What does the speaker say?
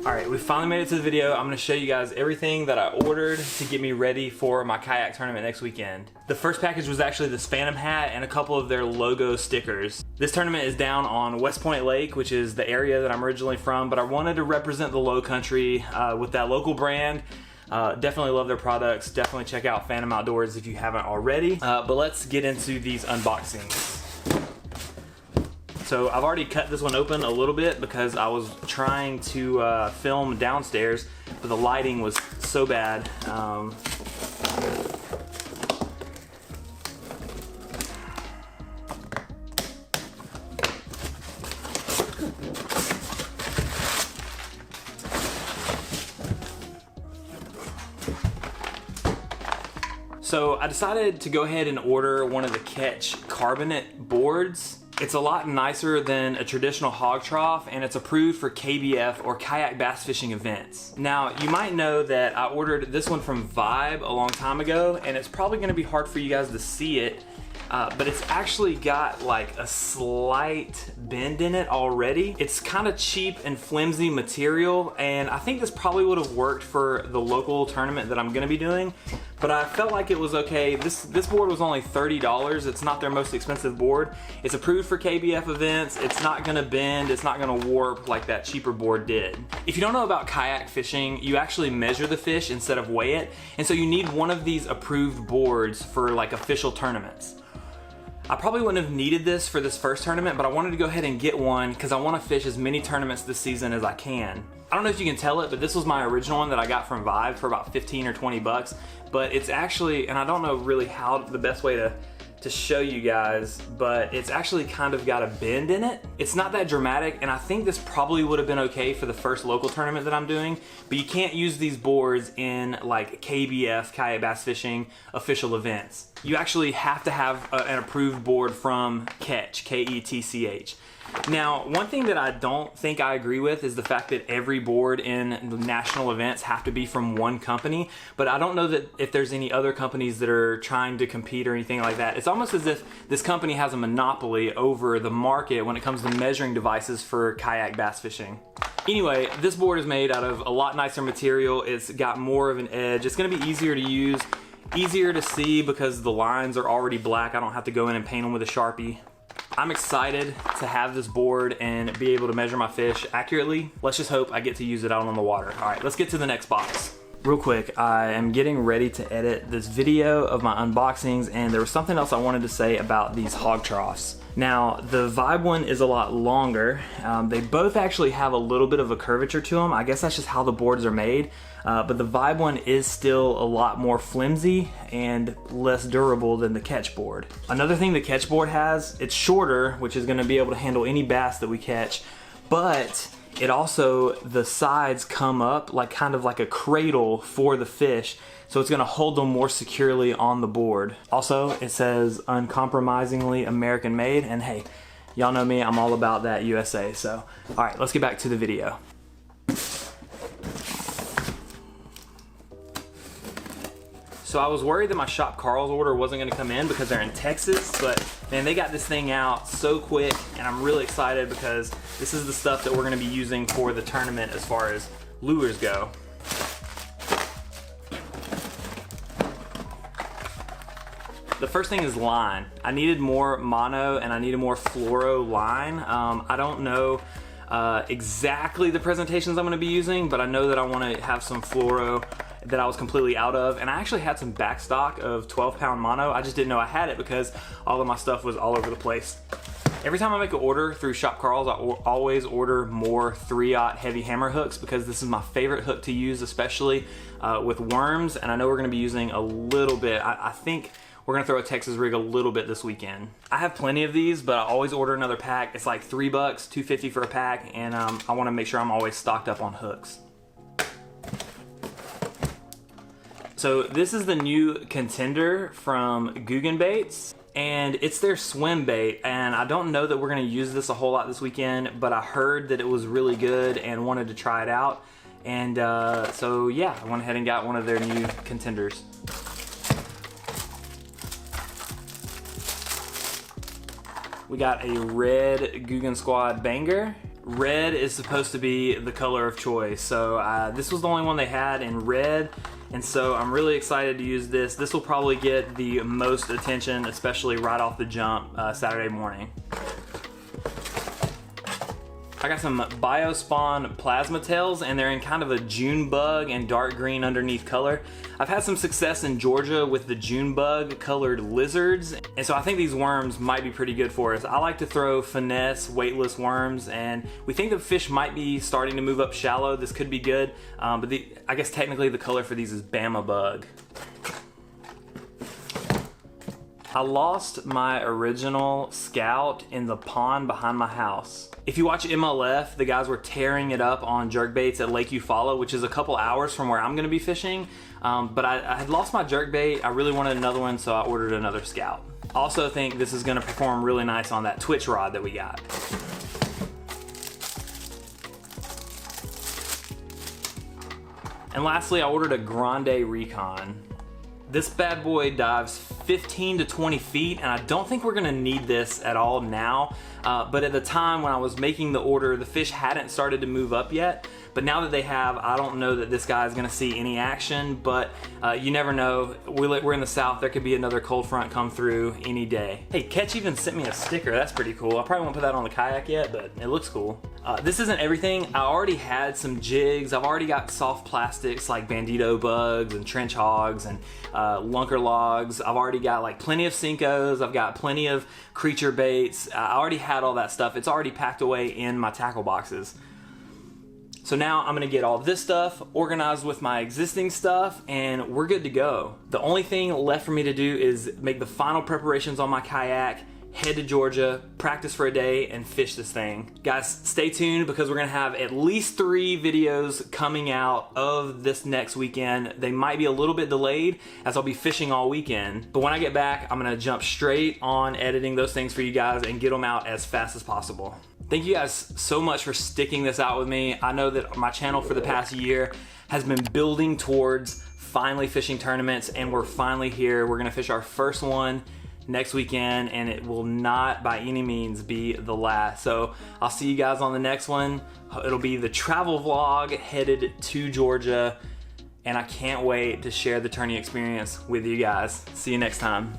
All right, we finally made it to the video. I'm gonna show you guys everything that I ordered to get me ready for my kayak tournament next weekend. The first package was actually this Phantom hat and a couple of their logo stickers. This tournament is down on West Point Lake, which is the area that I'm originally from, but I wanted to represent the low country with that local brand. Definitely love their products. Definitely check out Phantom Outdoors if you haven't already. But let's get into these unboxings. So I've already cut this one open a little bit because I was trying to film downstairs, but the lighting was so bad. So I decided to go ahead and order one of the Ketch carbonate boards. It's a lot nicer than a traditional hog trough, and it's approved for KBF or kayak bass fishing events. Now, you might know that I ordered this one from Vibe a long time ago, and it's probably gonna be hard for you guys to see it, but it's actually got like a slight bend in it already. It's kind of cheap and flimsy material, and I think this probably would have worked for the local tournament that I'm gonna be doing, but I felt like it was okay. This board was only $30. It's not their most expensive board. It's approved for KBF events. It's not gonna bend, it's not gonna warp like that cheaper board did. If you don't know about kayak fishing, you actually measure the fish instead of weigh it, and so you need one of these approved boards for like official tournaments. I probably wouldn't have needed this for this first tournament, but I wanted to go ahead and get one because I want to fish as many tournaments this season as I can. I don't know if you can tell it, but this was my original one that I got from Vibe for about 15 or 20 bucks. But it's actually, and I don't know really how the best way to show you guys, but it's actually kind of got a bend in it. It's not that dramatic, and I think this probably would have been okay for the first local tournament that I'm doing, but you can't use these boards in like KBF, kayak bass fishing, official events. You actually have to have an approved board from Ketch, K-E-T-C-H. Now, one thing that I don't think I agree with is the fact that every board in national events have to be from one company, but I don't know that if there's any other companies that are trying to compete or anything like that. It's almost as if this company has a monopoly over the market when it comes to measuring devices for kayak bass fishing. Anyway, this board is made out of a lot nicer material. It's got more of an edge. It's gonna be easier to use, easier to see because the lines are already black. I don't have to go in and paint them with a Sharpie. I'm excited to have this board and be able to measure my fish accurately. Let's just hope I get to use it out on the water. All right, let's get to the next box. Real quick, I am getting ready to edit this video of my unboxings, and there was something else I wanted to say about these hog troughs. Now, the Vibe one is a lot longer. They both actually have a little bit of a curvature to them. I guess that's just how the boards are made. But the Vibe one is still a lot more flimsy and less durable than the Ketch board. Another thing the Ketch board has, it's shorter, which is gonna be able to handle any bass that we catch, but it also, the sides come up like kind of like a cradle for the fish, so it's gonna hold them more securely on the board. Also, it says uncompromisingly American made, and hey, y'all know me, I'm all about that USA, so. All right, let's get back to the video. So I was worried that my Shop Karl's order wasn't gonna come in because they're in Texas, but man, they got this thing out so quick, and I'm really excited because this is the stuff that we're gonna be using for the tournament as far as lures go. The first thing is line. I needed more mono and I needed more fluoro line. I don't know exactly the presentations I'm gonna be using, but I know that I wanna have some fluoro that I was completely out of, and I actually had some back stock of 12-pound mono. I just didn't know I had it because all of my stuff was all over the place. Every time I make an order through Shop Karl's, I always order more 3/0 heavy hammer hooks because this is my favorite hook to use, especially with worms, and I know we're gonna be using a little bit. I think we're gonna throw a Texas rig a little bit this weekend. I have plenty of these, but I always order another pack. It's like $3, $2.50 for a pack, and I wanna make sure I'm always stocked up on hooks. So this is the new contender from Googan Baits, and it's their swim bait, and I don't know that we're gonna use this a whole lot this weekend, but I heard that it was really good and wanted to try it out, and so yeah, I went ahead and got one of their new contenders. We got a red Googan Squad Banger, red is supposed to be the color of choice. So this was the only one they had in red, and so I'm really excited to use this. This will probably get the most attention, especially right off the jump Saturday morning. I got some Biospawn plasma tails, and they're in kind of a June bug and dark green underneath color. I've had some success in Georgia with the June bug colored lizards, and so I think these worms might be pretty good for us. I like to throw finesse weightless worms, and we think the fish might be starting to move up shallow. This could be good, but I guess technically the color for these is Bama bug. I lost my original Scout in the pond behind my house. If you watch MLF, the guys were tearing it up on jerkbaits at Lake Eufaula, which is a couple hours from where I'm gonna be fishing. But I had lost my jerkbait. I really wanted another one, so I ordered another Scout. Also think this is gonna perform really nice on that Twitch rod that we got. And lastly, I ordered a Grande Recon. This bad boy dives 15 to 20 feet, and I don't think we're gonna need this at all now. But at the time when I was making the order, the fish hadn't started to move up yet. But now that they have, I don't know that this guy is gonna see any action, but you never know. We're in the South, there could be another cold front come through any day. Hey, Catch even sent me a sticker, that's pretty cool. I probably won't put that on the kayak yet, but it looks cool. This isn't everything. I already had some jigs. I've already got soft plastics like Bandito bugs and trench hogs and lunker logs. I've already got like plenty of Senkos. I've got plenty of creature baits. I already had all that stuff. It's already packed away in my tackle boxes. So now I'm gonna get all this stuff organized with my existing stuff, and we're good to go. The only thing left for me to do is make the final preparations on my kayak, head to Georgia, practice for a day, and fish this thing. Guys, stay tuned because we're gonna have at least 3 videos coming out of this next weekend. They might be a little bit delayed as I'll be fishing all weekend, but when I get back, I'm gonna jump straight on editing those things for you guys and get them out as fast as possible. Thank you guys so much for sticking this out with me. I know that my channel for the past year has been building towards finally fishing tournaments, and we're finally here. We're gonna fish our first one next weekend, and it will not by any means be the last. So I'll see you guys on the next one. It'll be the travel vlog headed to Georgia, and I can't wait to share the tourney experience with you guys. See you next time.